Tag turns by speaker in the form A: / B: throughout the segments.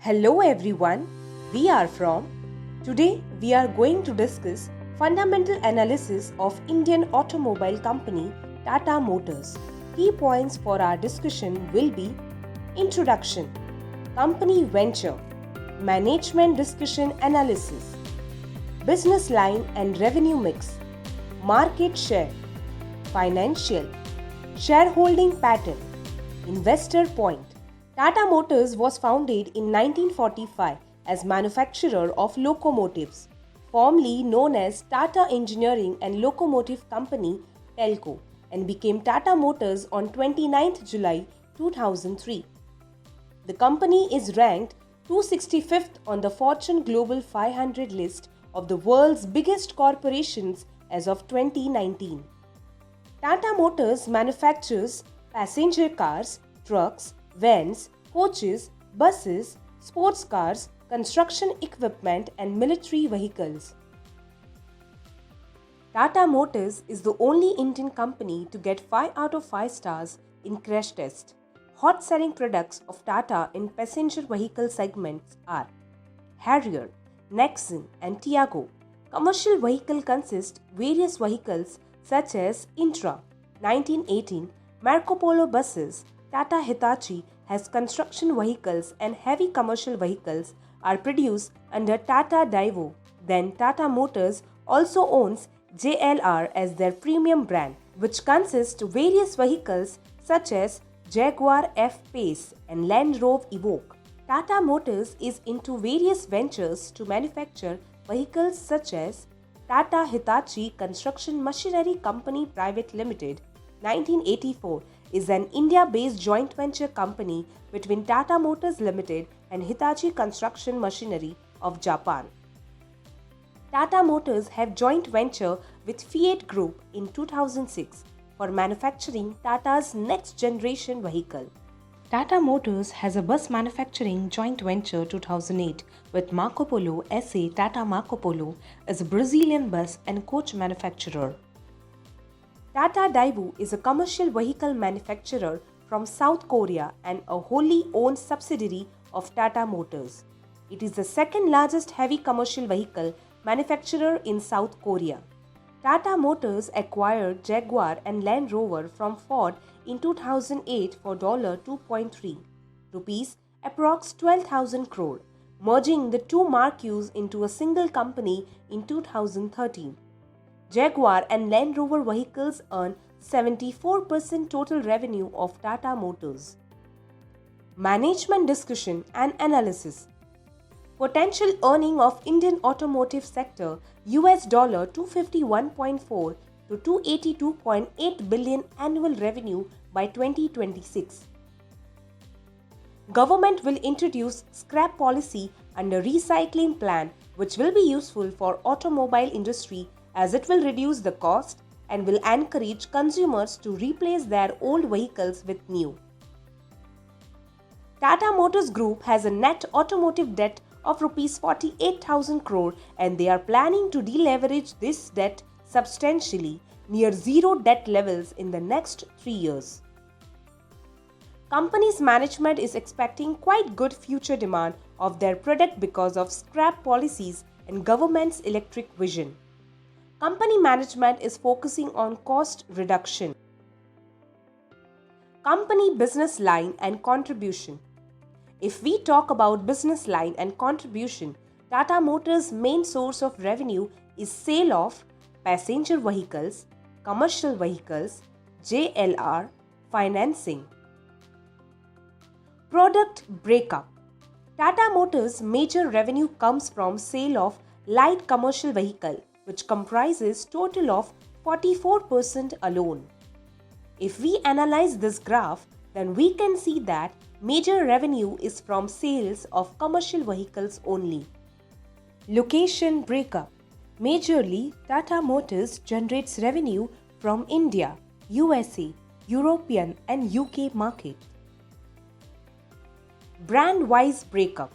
A: Hello everyone, we are from. Today we are going to discuss fundamental analysis of Indian automobile company Tata Motors. Key points for our discussion will be Introduction, Company Venture, Management Discussion Analysis, Business Line and Revenue Mix, Market Share, Financial, Shareholding Pattern, Investor Point. Tata Motors was founded in 1945 as manufacturer of locomotives, formerly known as Tata Engineering and Locomotive Company (Telco), and became Tata Motors on 29th July 2003. The company is ranked 265th on the Fortune Global 500 list of the world's biggest corporations as of 2019. Tata Motors manufactures passenger cars, trucks, vans, coaches, buses, sports cars, construction equipment and military vehicles. Tata Motors is the only Indian company to get 5 out of 5 stars in crash test. Hot selling products of Tata in passenger vehicle segments are Harrier, Nexon and Tiago. Commercial vehicle consist various vehicles such as Intra, 1918, Marco Polo buses. Tata Hitachi has construction vehicles and heavy commercial vehicles are produced under Tata Daewoo. Then Tata Motors also owns JLR as their premium brand, which consists of various vehicles such as Jaguar F-Pace and Land Rover Evoque. Tata Motors is into various ventures to manufacture vehicles such as Tata Hitachi Construction Machinery Company Private Limited, 1984, is an India-based joint venture company between Tata Motors Limited and Hitachi Construction Machinery of Japan. Tata Motors have joint venture with Fiat Group in 2006 for manufacturing Tata's next generation vehicle. Tata Motors has a bus manufacturing joint venture 2008 with Marco Polo SA. Tata Marco Polo is a Brazilian bus and coach manufacturer. Tata Daewoo is a commercial vehicle manufacturer from South Korea and a wholly owned subsidiary of Tata Motors. It is the second largest heavy commercial vehicle manufacturer in South Korea. Tata Motors acquired Jaguar and Land Rover from Ford in 2008 for $2.3 rupees, approx 12,000 crore, merging the two marques into a single company in 2013. Jaguar and Land Rover vehicles earn 74% total revenue of Tata Motors. Management discussion and analysis. Potential earning of Indian automotive sector $251.4 to 282.8 billion annual revenue by 2026. Government will introduce scrap policy under recycling plan, which will be useful for automobile industry as it will reduce the cost and will encourage consumers to replace their old vehicles with new. Tata Motors Group has a net automotive debt of Rs 48,000 crore and they are planning to deleverage this debt substantially, near zero debt levels in the next 3 years. Company's management is expecting quite good future demand of their product because of scrap policies and government's electric vision. Company management is focusing on cost reduction. Company business line and contribution. If we talk about business line and contribution, Tata Motors' main source of revenue is sale of passenger vehicles, commercial vehicles, JLR, financing. Product breakup. Tata Motors' major revenue comes from sale of light commercial vehicle, which comprises total of 44% alone. If we analyze this graph, then we can see that major revenue is from sales of commercial vehicles only. Location breakup. Majorly, Tata Motors generates revenue from India, USA, European and UK market. Brand-wise breakup.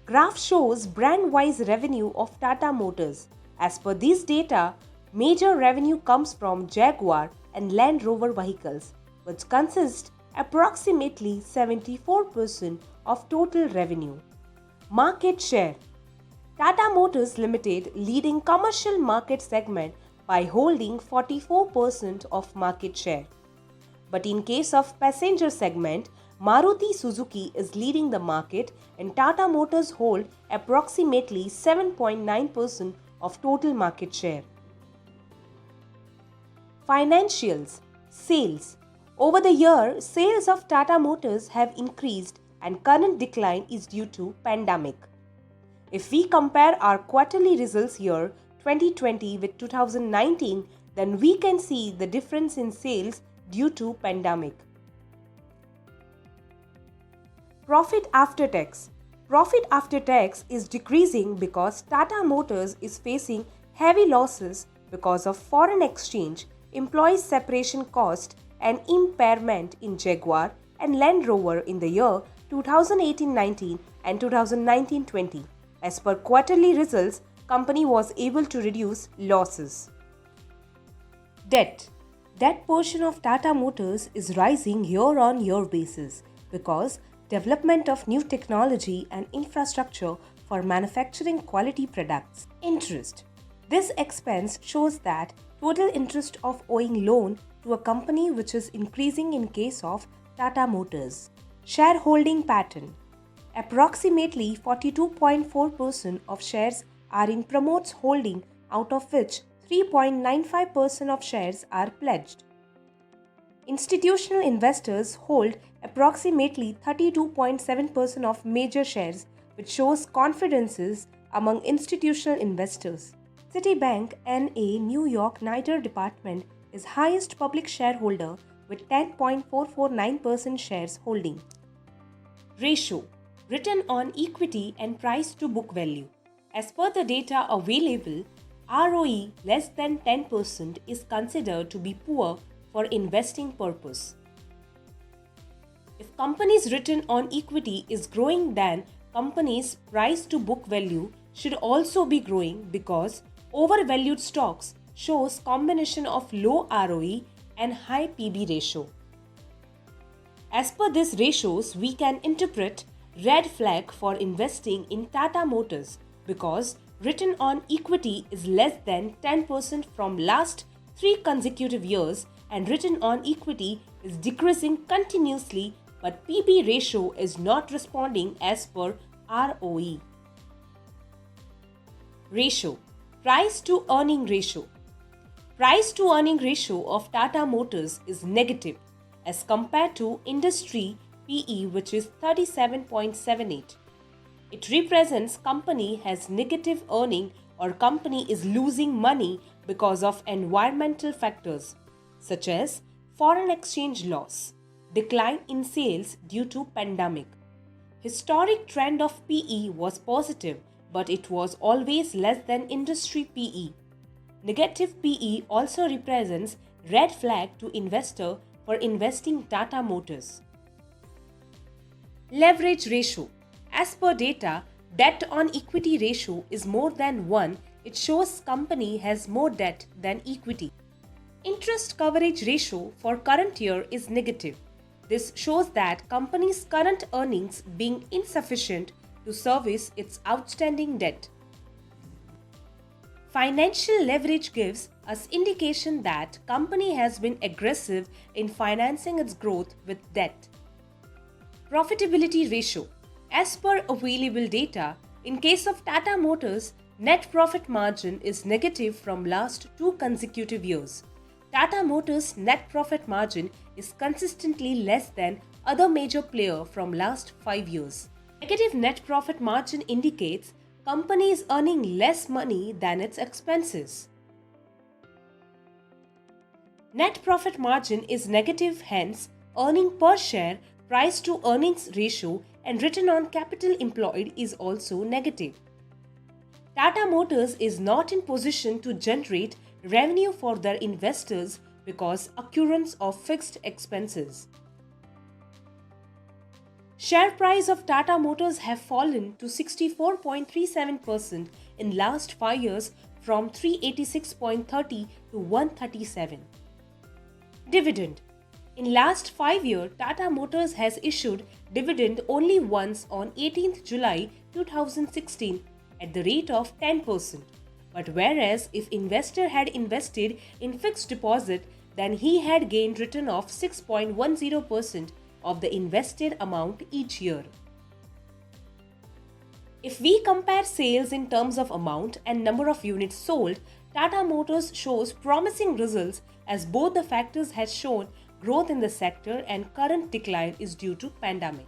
A: Graph shows brand-wise revenue of Tata Motors. As per this data, major revenue comes from Jaguar and Land Rover vehicles, which consist approximately 74% of total revenue. Market share. Tata Motors Limited leading commercial market segment by holding 44% of market share. But in case of passenger segment, Maruti Suzuki is leading the market and Tata Motors hold approximately 7.9% of total market share. Financials. Sales. Over the year, sales of Tata Motors have increased and current decline is due to pandemic. If we compare our quarterly results year 2020 with 2019, then we can see the difference in sales due to pandemic. Profit after tax. Profit after tax is decreasing because Tata Motors is facing heavy losses because of foreign exchange, employees separation cost and impairment in Jaguar and Land Rover in the year 2018-19 and 2019-20. As per quarterly results, company was able to reduce losses. Debt. Debt portion of Tata Motors is rising year-on-year basis because development of new technology and infrastructure for manufacturing quality products. Interest. This expense shows that total interest of owing loan to a company which is increasing in case of Tata Motors. Shareholding pattern. Approximately 42.4% of shares are in promotes holding, out of which 3.95% of shares are pledged. Institutional investors hold approximately 32.7% of major shares, which shows confidences among institutional investors. Citibank NA New York Niger Department is highest public shareholder with 10.449% shares holding. Ratio. Return on equity and price to book value. As per the data available, ROE less than 10% is considered to be poor for investing purpose. If company's return on equity is growing, then company's price to book value should also be growing because overvalued stocks shows combination of low ROE and high PB ratio. As per these ratios, we can interpret red flag for investing in Tata Motors because return on equity is less than 10% from last 3 consecutive years and return on equity is decreasing continuously, but PB ratio is not responding as per ROE. Ratio. Price to earning ratio. Price to earning ratio of Tata Motors is negative as compared to industry PE, which is 37.78. It represents company has negative earning or company is losing money because of environmental factors such as foreign exchange loss, decline in sales due to pandemic. Historic trend of PE was positive, but it was always less than industry PE. Negative PE also represents red flag to investor for investing Tata Motors. Leverage ratio. As per data, debt on equity ratio is more than 1. It shows company has more debt than equity. Interest coverage ratio for current year is negative. This shows that company's current earnings being insufficient to service its outstanding debt. Financial leverage gives us indication that company has been aggressive in financing its growth with debt. Profitability ratio. As per available data, in case of Tata Motors, net profit margin is negative from last 2 consecutive years. Tata Motors' net profit margin is consistently less than other major player from last 5 years. Negative net profit margin indicates company is earning less money than its expenses. Net profit margin is negative, hence earning per share, price to earnings ratio and return on capital employed is also negative. Tata Motors is not in position to generate revenue for their investors because occurrence of fixed expenses. Share price of Tata Motors have fallen to 64.37% in last 5 years from 386.30 to 137. Dividend. In last 5 years, Tata Motors has issued dividend only once on 18th July 2016 at the rate of 10%. But whereas if investor had invested in fixed deposit, then he had gained return of 6.10% of the invested amount each year. If we compare sales in terms of amount and number of units sold, Tata Motors shows promising results as both the factors has shown growth in the sector and current decline is due to pandemic.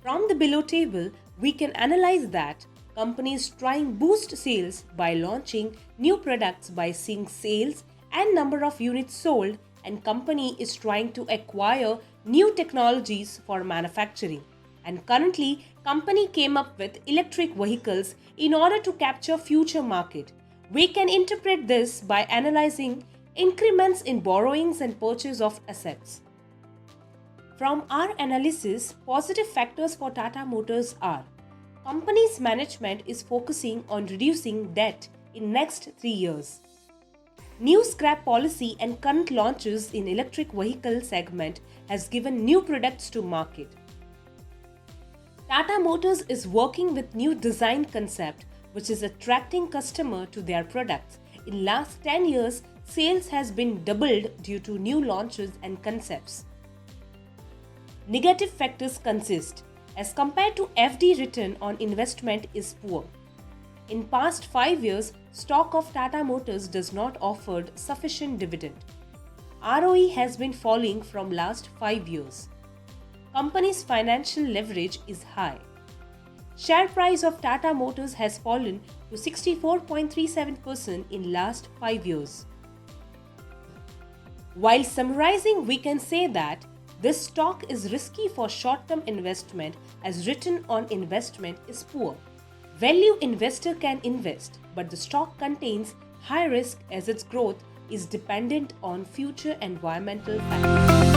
A: From the below table, we can analyze that companies trying boost sales by launching new products by seeing sales and number of units sold, and company is trying to acquire new technologies for manufacturing. And currently, company came up with electric vehicles in order to capture future market. We can interpret this by analyzing increments in borrowings and purchase of assets. From our analysis, positive factors for Tata Motors are: company's management is focusing on reducing debt in next 3 years. New scrap policy and current launches in electric vehicle segment has given new products to market. Tata Motors is working with new design concept which is attracting customer to their products. In last 10 years, sales has been doubled due to new launches and concepts. Negative factors consist: as compared to FD return on investment is poor. In past 5 years, stock of Tata Motors does not offer sufficient dividend. ROE has been falling from last 5 years. Company's financial leverage is high. Share price of Tata Motors has fallen to 64.37% in last 5 years. While summarizing, we can say that this stock is risky for short-term investment as return on investment is poor. Value investor can invest, but the stock contains high risk as its growth is dependent on future environmental factors.